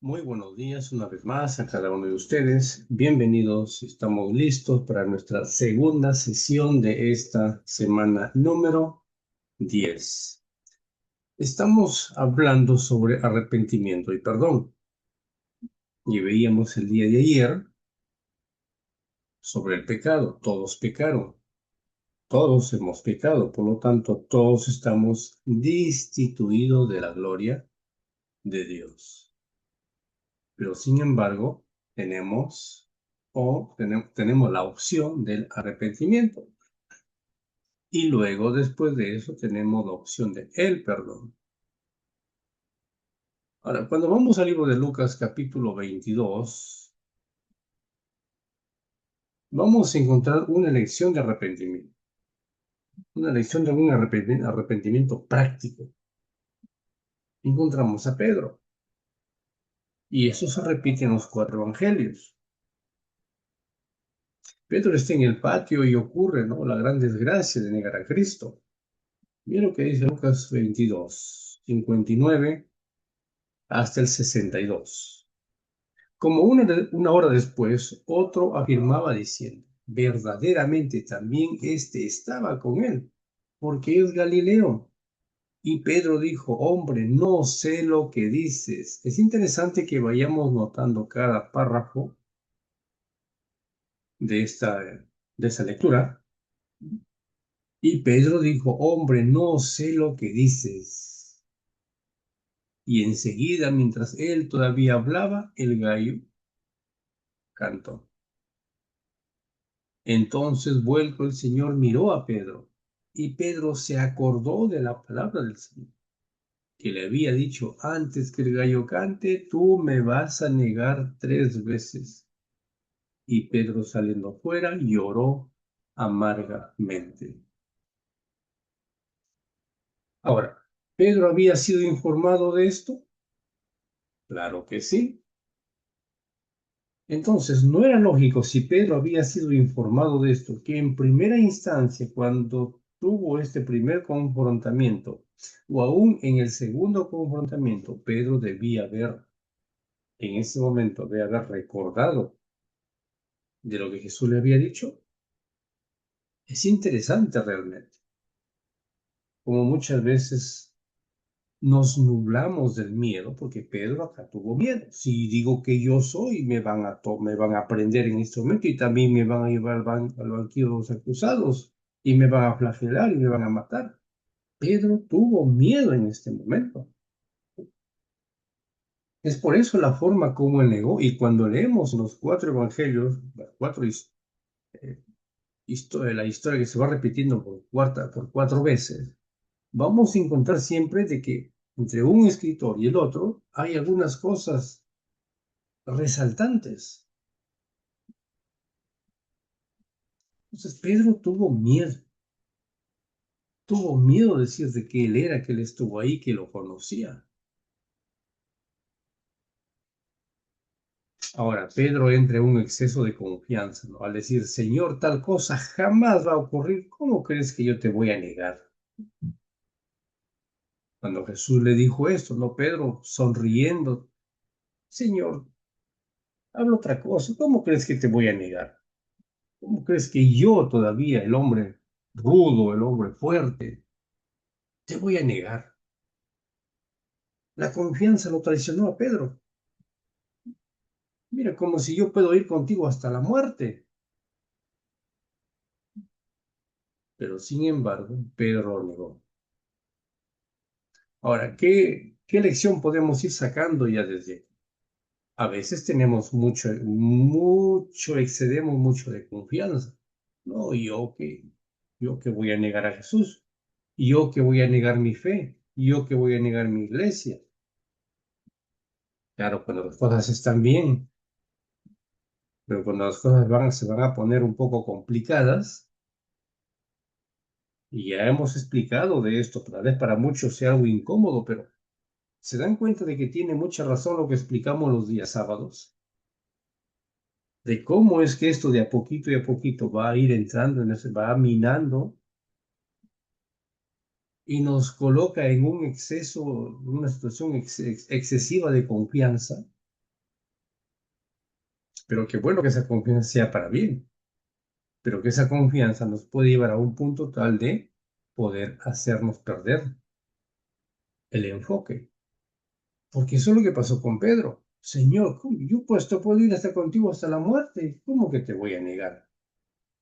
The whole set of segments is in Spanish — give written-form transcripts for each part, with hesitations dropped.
Muy buenos días una vez más a cada uno de ustedes. Bienvenidos. Estamos listos para nuestra segunda sesión de esta semana número 10. Estamos hablando sobre arrepentimiento y perdón. Y veíamos el día de ayer sobre el pecado. Todos pecaron. Todos hemos pecado. Por lo tanto, todos estamos destituidos de la gloria de Dios. Pero sin embargo, tenemos la opción del arrepentimiento. Y luego, después de eso, tenemos la opción de el perdón. Ahora, cuando vamos al libro de Lucas, capítulo 22, vamos a encontrar una lección de arrepentimiento. Una lección de un arrepentimiento práctico. Encontramos a Pedro. Y eso se repite en los 4 evangelios. Pedro está en el patio y ocurre, ¿no?, la gran desgracia de negar a Cristo. Mira lo que dice Lucas 22, 59 hasta el 62. Como una hora después, otro afirmaba diciendo, verdaderamente también éste estaba con él, porque es Galileo. Y Pedro dijo, hombre, no sé lo que dices. Es interesante que vayamos notando cada párrafo de esa lectura. Y Pedro dijo, hombre, no sé lo que dices. Y enseguida, mientras él todavía hablaba, el gallo cantó. Entonces, vuelto el Señor, miró a Pedro, y Pedro se acordó de la palabra del Señor, que le había dicho, antes que el gallo cante, tú me vas a negar 3 veces. Y Pedro, saliendo fuera, lloró amargamente. Ahora, ¿Pedro había sido informado de esto? Claro que sí. Entonces, ¿no era lógico, si Pedro había sido informado de esto, que en primera instancia, cuando tuvo este primer confrontamiento, o aún en el segundo confrontamiento, Pedro debía haber, en ese momento, de haber recordado de lo que Jesús le había dicho? Es interesante realmente, como muchas veces nos nublamos del miedo, porque Pedro acá tuvo miedo. Si digo que yo soy, me van a prender en este momento y también me van a llevar al banquillo de los acusados y me van a flagelar y me van a matar. Pedro tuvo miedo en este momento. Es por eso la forma como él negó. Y cuando leemos los 4 evangelios, eh, la historia que se va repitiendo por 4 veces, vamos a encontrar siempre de que entre un escritor y el otro hay algunas cosas resaltantes. Entonces Pedro tuvo miedo de decir de que él era, que él estuvo ahí, que lo conocía. Ahora, Pedro entra en un exceso de confianza, ¿no?, al decir, Señor, tal cosa jamás va a ocurrir, ¿cómo crees que yo te voy a negar? Cuando Jesús le dijo esto, ¿no?, Pedro, sonriendo, Señor, habla otra cosa, ¿cómo crees que te voy a negar? ¿Cómo crees que yo todavía, el hombre rudo, el hombre fuerte, te voy a negar? La confianza lo traicionó a Pedro. Mira, como si yo puedo ir contigo hasta la muerte. Pero sin embargo, Pedro lo negó. Ahora, ¿qué lección podemos ir sacando ya desde aquí? A veces tenemos excedemos mucho de confianza. No, yo que voy a negar a Jesús, yo que voy a negar mi fe, yo que voy a negar mi iglesia. Claro, cuando las cosas están bien, pero cuando las cosas se van a poner un poco complicadas, y ya hemos explicado de esto, tal vez para muchos sea algo incómodo, pero ¿se dan cuenta de que tiene mucha razón lo que explicamos los días sábados? De cómo es que esto de a poquito va a ir entrando, va minando y nos coloca en un exceso, una situación excesiva de confianza. Pero qué bueno que esa confianza sea para bien, pero que esa confianza nos puede llevar a un punto tal de poder hacernos perder el enfoque. Porque eso es lo que pasó con Pedro. Señor, yo puesto puedo ir hasta contigo hasta la muerte. ¿Cómo que te voy a negar?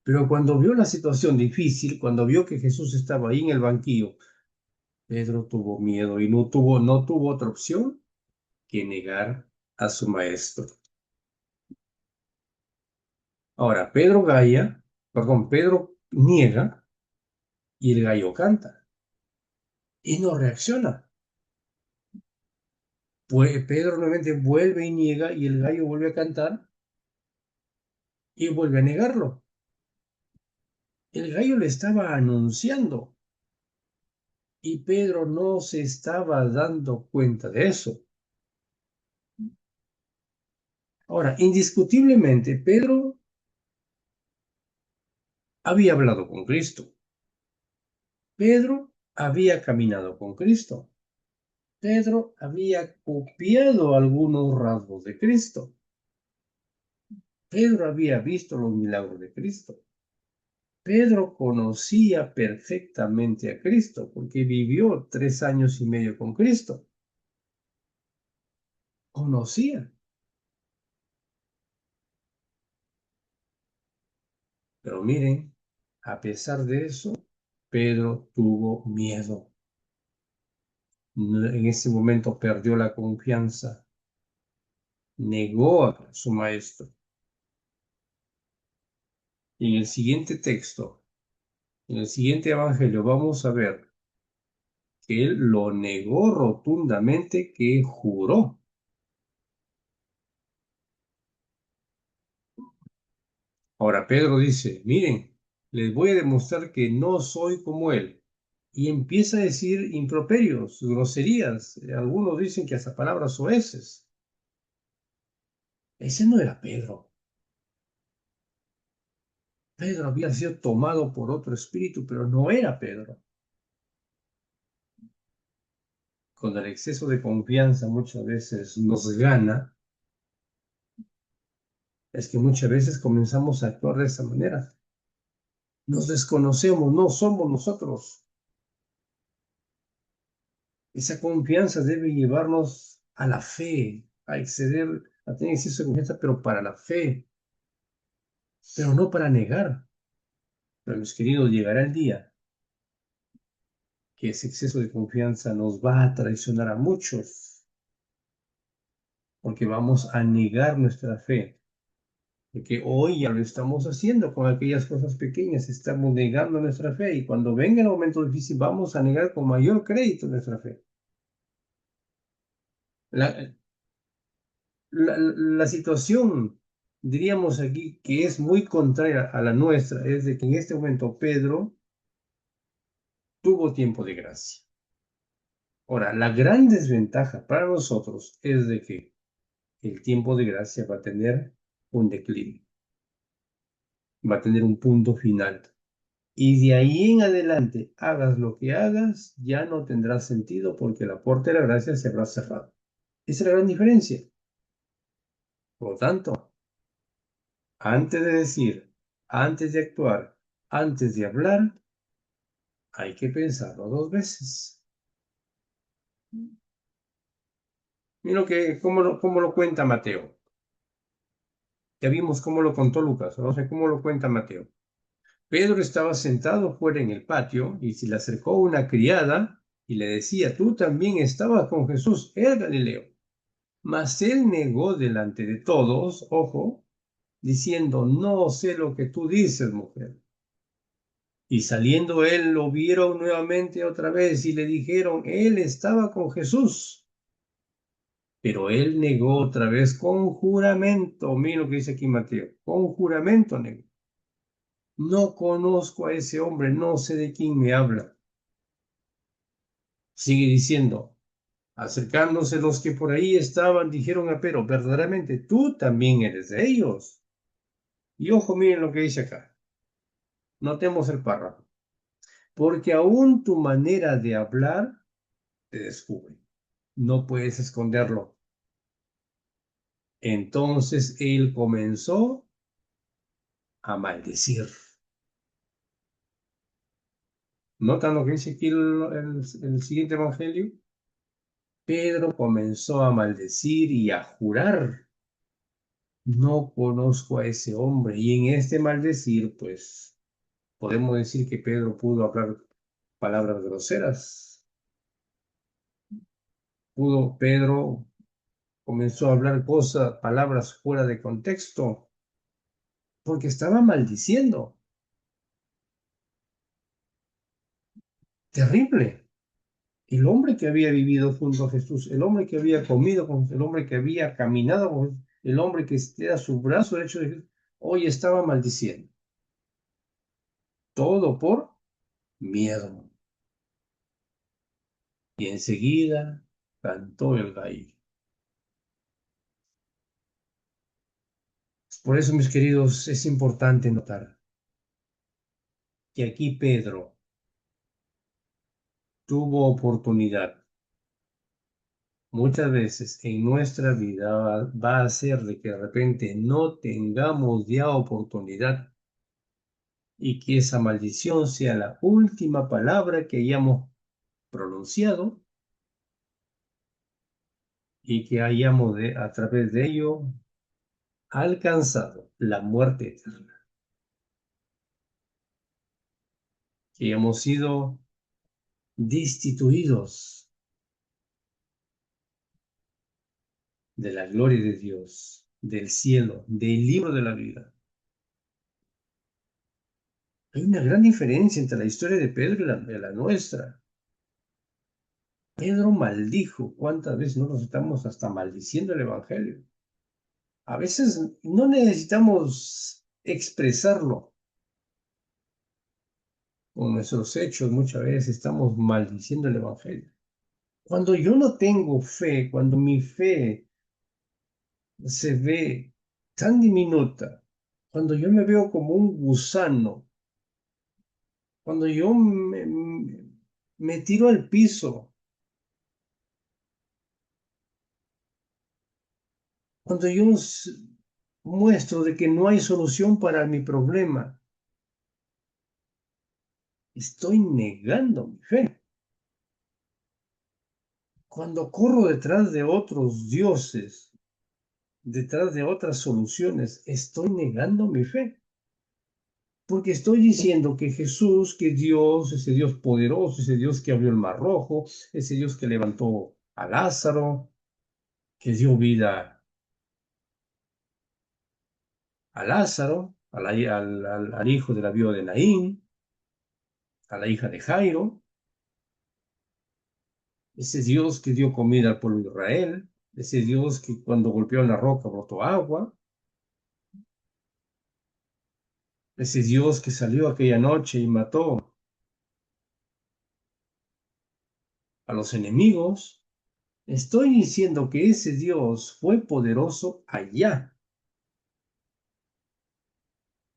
Pero cuando vio la situación difícil, cuando vio que Jesús estaba ahí en el banquillo, Pedro tuvo miedo y no tuvo otra opción que negar a su maestro. Ahora, Pedro niega y el gallo canta y no reacciona. Pues Pedro nuevamente vuelve y niega y el gallo vuelve a cantar y vuelve a negarlo. El gallo le estaba anunciando y Pedro no se estaba dando cuenta de eso. Ahora, indiscutiblemente, Pedro había hablado con Cristo. Pedro había caminado con Cristo. Pedro había copiado algunos rasgos de Cristo. Pedro había visto los milagros de Cristo. Pedro conocía perfectamente a Cristo porque vivió 3 años y medio con Cristo. Conocía. Pero miren, a pesar de eso, Pedro tuvo miedo. En ese momento perdió la confianza, negó a su maestro. Y en el siguiente texto, en el siguiente evangelio, vamos a ver que él lo negó rotundamente, que juró. Ahora Pedro dice, miren, les voy a demostrar que no soy como él. Y empieza a decir improperios, groserías. Algunos dicen que hasta palabras soeces. Ese no era Pedro. Pedro había sido tomado por otro espíritu, pero no era Pedro. Cuando el exceso de confianza muchas veces nos gana, es que muchas veces comenzamos a actuar de esa manera. Nos desconocemos, no somos nosotros. Esa confianza debe llevarnos a la fe, a exceder, a tener exceso de confianza, pero para la fe, pero no para negar. Pero mis queridos, llegará el día que ese exceso de confianza nos va a traicionar a muchos, porque vamos a negar nuestra fe. Porque hoy ya lo estamos haciendo con aquellas cosas pequeñas, estamos negando nuestra fe y cuando venga el momento difícil vamos a negar con mayor crédito nuestra fe. La, la situación, diríamos aquí, que es muy contraria a la nuestra, es de que en este momento Pedro tuvo tiempo de gracia. Ahora, la gran desventaja para nosotros es de que el tiempo de gracia va a tener un declive, va a tener un punto final. Y de ahí en adelante, hagas lo que hagas, ya no tendrá sentido porque la puerta de la gracia se habrá cerrado. Esa es la gran diferencia. Por lo tanto, antes de decir, antes de actuar, antes de hablar, hay que pensarlo 2 veces. Mira cómo lo cuenta Mateo. Ya vimos cómo lo contó Lucas, no sé cómo lo cuenta Mateo. Pedro estaba sentado fuera en el patio y se le acercó una criada y le decía, tú también estabas con Jesús, el Galileo. Mas él negó delante de todos, ojo, diciendo, no sé lo que tú dices, mujer. Y saliendo él lo vieron nuevamente otra vez y le dijeron, él estaba con Jesús. Pero él negó otra vez con juramento. Mira lo que dice aquí Mateo. Con juramento negó. No conozco a ese hombre, no sé de quién me habla. Sigue diciendo, acercándose los que por ahí estaban, dijeron a Pedro, verdaderamente tú también eres de ellos. Y ojo, miren lo que dice acá. Notemos el párrafo. Porque aún tu manera de hablar te descubre. No puedes esconderlo. Entonces él comenzó a maldecir. ¿Notan lo que dice aquí el siguiente evangelio? Pedro comenzó a maldecir y a jurar: no conozco a ese hombre. Y en este maldecir, pues, podemos decir que Pedro pudo hablar palabras groseras. Pedro comenzó a hablar palabras fuera de contexto, porque estaba maldiciendo. Terrible. El hombre que había vivido junto a Jesús, el hombre que había comido con el hombre que había caminado con el hombre que era su brazo derecho de Jesús, hoy estaba maldiciendo. Todo por miedo. Y enseguida cantó el gallo. Por eso, mis queridos, es importante notar que aquí Pedro tuvo oportunidad. Muchas veces en nuestra vida va a ser de que de repente no tengamos ya oportunidad y que esa maldición sea la última palabra que hayamos pronunciado y que hayamos a través de ello alcanzado la muerte eterna, que hemos sido destituidos de la gloria de Dios, del cielo, del libro de la vida. Hay una gran diferencia entre la historia de Pedro y la nuestra. Pedro maldijo. ¿Cuántas veces no nos estamos hasta maldiciendo el Evangelio? A veces no necesitamos expresarlo con nuestros hechos, muchas veces estamos maldiciendo el Evangelio. Cuando yo no tengo fe, cuando mi fe se ve tan diminuta, cuando yo me veo como un gusano, cuando yo me tiro al piso, cuando yo muestro de que no hay solución para mi problema, estoy negando mi fe. Cuando corro detrás de otros dioses, detrás de otras soluciones, estoy negando mi fe. Porque estoy diciendo que Jesús, que Dios, ese Dios poderoso, ese Dios que abrió el mar rojo, ese Dios que levantó a Lázaro, que dio vida a Lázaro, al hijo de la viuda de Naín, a la hija de Jairo, ese Dios que dio comida al pueblo de Israel, ese Dios que cuando golpeó en la roca brotó agua, ese Dios que salió aquella noche y mató a los enemigos. Estoy diciendo que ese Dios fue poderoso allá.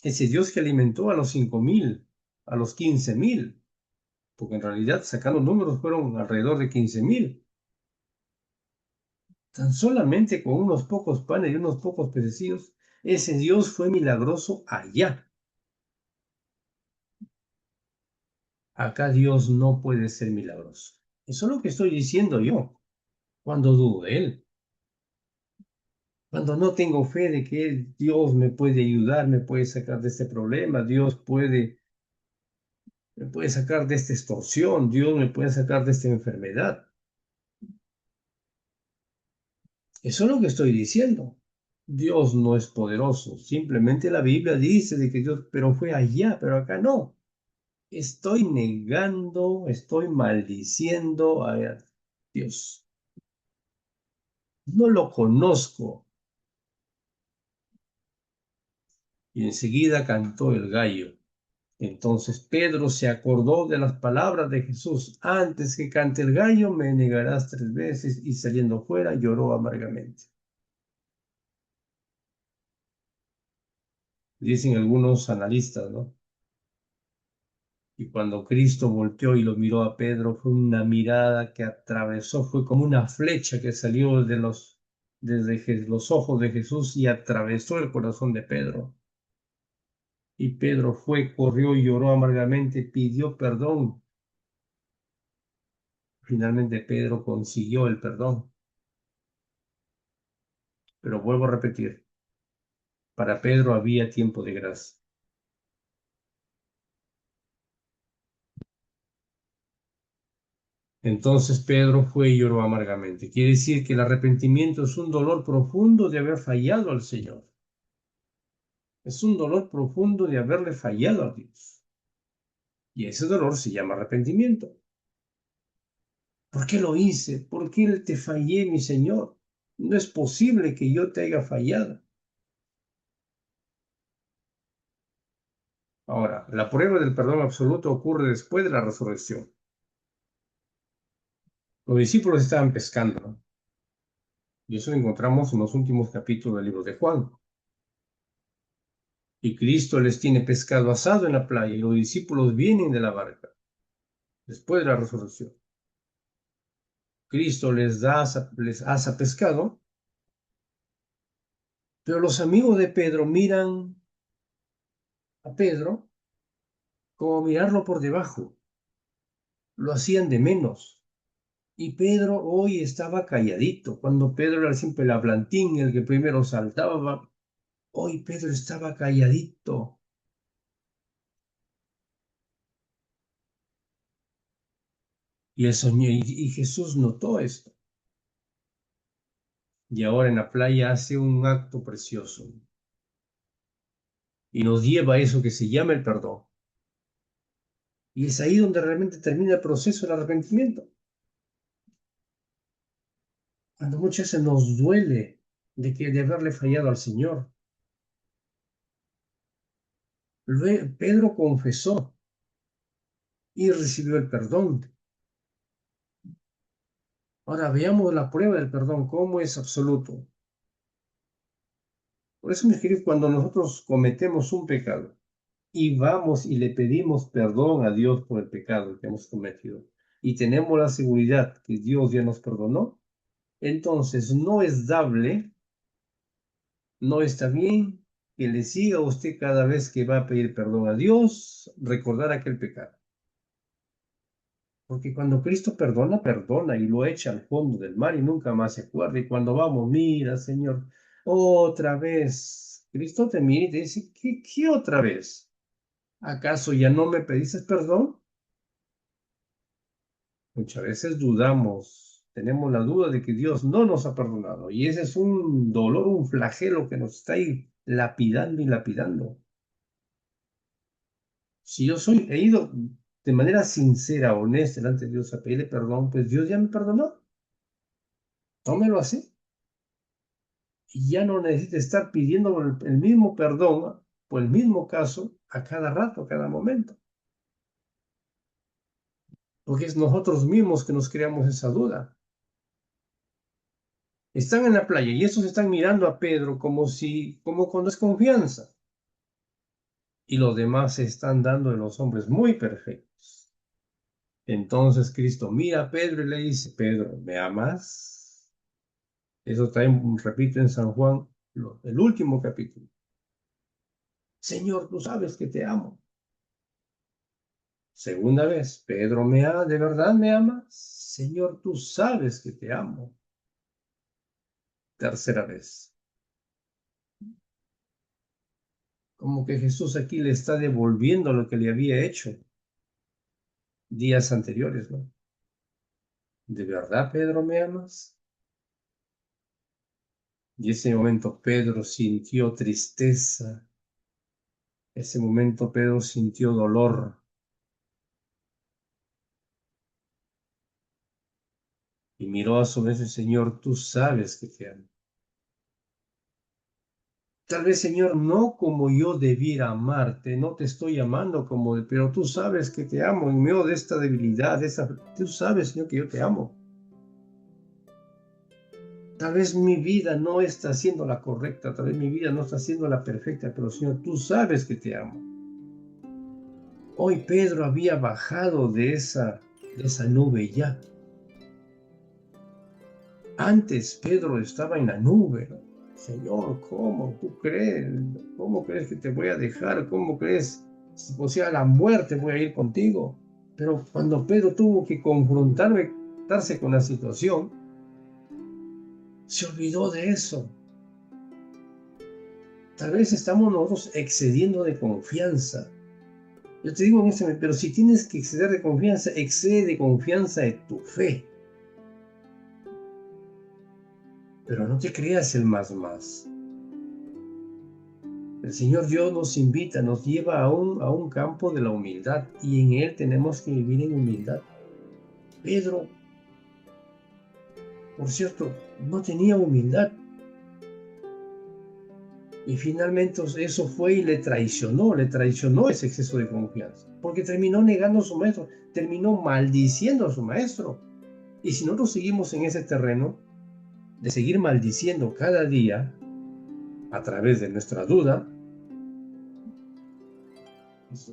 Ese Dios que alimentó a los 5.000, a los 15.000, porque en realidad sacando números fueron alrededor de 15.000. Tan solamente con unos pocos panes y unos pocos pececillos, ese Dios fue milagroso allá. Acá Dios no puede ser milagroso. Eso es lo que estoy diciendo yo cuando dudo de Él. Cuando no tengo fe de que Dios me puede ayudar, me puede sacar de este problema, me puede sacar de esta extorsión, Dios me puede sacar de esta enfermedad. Eso es lo que estoy diciendo. Dios no es poderoso. Simplemente la Biblia dice de que Dios, pero fue allá, pero acá no. Estoy negando, estoy maldiciendo a Dios. No lo conozco. Y enseguida cantó el gallo. Entonces Pedro se acordó de las palabras de Jesús: antes que cante el gallo, me negarás 3 veces. Y saliendo fuera, lloró amargamente. Dicen algunos analistas, ¿no? Y cuando Cristo volteó y lo miró a Pedro, fue una mirada que atravesó, fue como una flecha que salió de los desde los ojos de Jesús y atravesó el corazón de Pedro. Y Pedro fue, corrió y lloró amargamente, pidió perdón. Finalmente Pedro consiguió el perdón. Pero vuelvo a repetir, para Pedro había tiempo de gracia. Entonces Pedro fue y lloró amargamente. Quiere decir que el arrepentimiento es un dolor profundo de haber fallado al Señor. Es un dolor profundo de haberle fallado a Dios. Y ese dolor se llama arrepentimiento. ¿Por qué lo hice? ¿Por qué te fallé, mi Señor? No es posible que yo te haya fallado. Ahora, la prueba del perdón absoluto ocurre después de la resurrección. Los discípulos estaban pescando, ¿no? Y eso lo encontramos en los últimos capítulos del libro de Juan. Y Cristo les tiene pescado asado en la playa y los discípulos vienen de la barca después de la resurrección. Cristo les asa pescado, pero los amigos de Pedro miran a Pedro como mirarlo por debajo, lo hacían de menos. Y Pedro hoy estaba calladito. Cuando Pedro era siempre el hablantín, el que primero saltaba, hoy Pedro estaba calladito. Y Jesús notó esto. Y ahora en la playa hace un acto precioso. Y nos lleva a eso que se llama el perdón. Y es ahí donde realmente termina el proceso del arrepentimiento. Cuando muchas veces nos duele de haberle fallado al Señor. Pedro confesó y recibió el perdón. Ahora veamos la prueba del perdón, cómo es absoluto. Por eso, mis queridos, cuando nosotros cometemos un pecado y vamos y le pedimos perdón a Dios por el pecado que hemos cometido y tenemos la seguridad que Dios ya nos perdonó, entonces no es dable, no está bien que le siga a usted cada vez que va a pedir perdón a Dios, recordar aquel pecado. Porque cuando Cristo perdona, perdona y lo echa al fondo del mar y nunca más se acuerda. Y cuando vamos, mira, Señor, otra vez. Cristo te mira y te dice, ¿qué otra vez? ¿Acaso ya no me pediste perdón? Muchas veces dudamos, tenemos la duda de que Dios no nos ha perdonado. Y ese es un dolor, un flagelo que nos está ahí lapidando y lapidando. Si yo he ido de manera sincera, honesta delante de Dios a pedirle perdón, pues Dios ya me perdonó. Tómelo así. Y ya no necesita estar pidiendo el mismo perdón por el mismo caso a cada rato, a cada momento. Porque es nosotros mismos que nos creamos esa duda. Están en la playa y estos están mirando a Pedro como con desconfianza. Y los demás se están dando de los hombres muy perfectos. Entonces Cristo mira a Pedro y le dice, Pedro, ¿me amas? Eso también repito en San Juan, el último capítulo. Señor, tú sabes que te amo. Segunda vez, Pedro, ¿de verdad me amas? Señor, tú sabes que te amo. Tercera vez. Como que Jesús aquí le está devolviendo lo que le había hecho días anteriores, ¿no? ¿De verdad, Pedro, me amas? Y ese momento Pedro sintió tristeza. Ese momento Pedro sintió dolor. Y miró a su vez el Señor, tú sabes que te amo. Tal vez, Señor, no como yo debiera amarte, no te estoy amando pero tú sabes que te amo en medio de esta debilidad, tú sabes, Señor, que yo te amo. Tal vez mi vida no está siendo la correcta, tal vez mi vida no está siendo la perfecta, pero Señor, tú sabes que te amo. Hoy Pedro había bajado de esa nube ya. Antes Pedro estaba en la nube, ¿no? Señor, ¿cómo tú crees? ¿Cómo crees que te voy a dejar? ¿Cómo crees? Si posea la muerte, voy a ir contigo. Pero cuando Pedro tuvo que confrontarse con la situación, se olvidó de eso. Tal vez estamos nosotros excediendo de confianza. Yo te digo en este momento, pero si tienes que exceder de confianza, excede de confianza de tu fe. Pero no te creas el más. El Señor Dios nos invita, nos lleva a un campo de la humildad y en Él tenemos que vivir en humildad. Pedro, por cierto, no tenía humildad y finalmente eso fue y le traicionó ese exceso de confianza, porque terminó negando a su maestro, terminó maldiciendo a su maestro. Y si nosotros seguimos en ese terreno de seguir maldiciendo cada día a través de nuestra duda,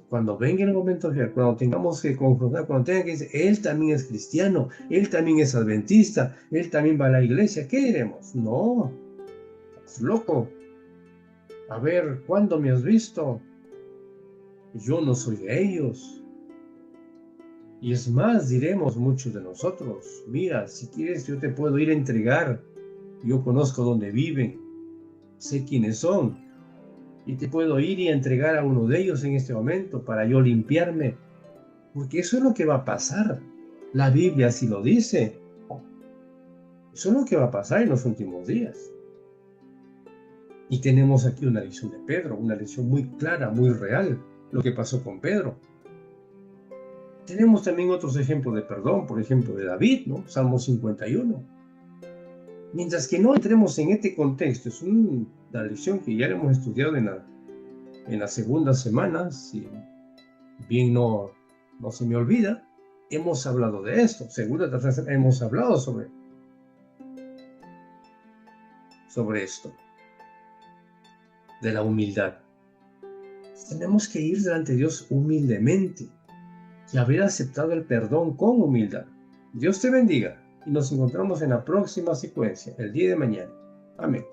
cuando venga el momento, cuando tengamos que confrontar, cuando tenga que decir, él también es cristiano, él también es adventista, él también va a la iglesia, ¿qué diremos? No, es loco. A ver, ¿cuándo me has visto? Yo no soy de ellos. Y es más, diremos muchos de nosotros, mira, si quieres yo te puedo ir a entregar, yo conozco dónde viven, sé quiénes son, y te puedo ir y entregar a uno de ellos en este momento para yo limpiarme. Porque eso es lo que va a pasar. La Biblia así lo dice. Eso es lo que va a pasar en los últimos días. Y tenemos aquí una lección de Pedro, una lección muy clara, muy real, lo que pasó con Pedro. Tenemos también otros ejemplos de perdón, por ejemplo, de David, ¿no? Salmo 51. Mientras que no entremos en este contexto, es una lección que ya hemos estudiado en la segunda semana, si bien no se me olvida, hemos hablado de esto. Segunda, tercera, hemos hablado sobre esto, de la humildad. Tenemos que ir delante de Dios humildemente y haber aceptado el perdón con humildad. Dios te bendiga y nos encontramos en la próxima secuencia, el día de mañana. Amén.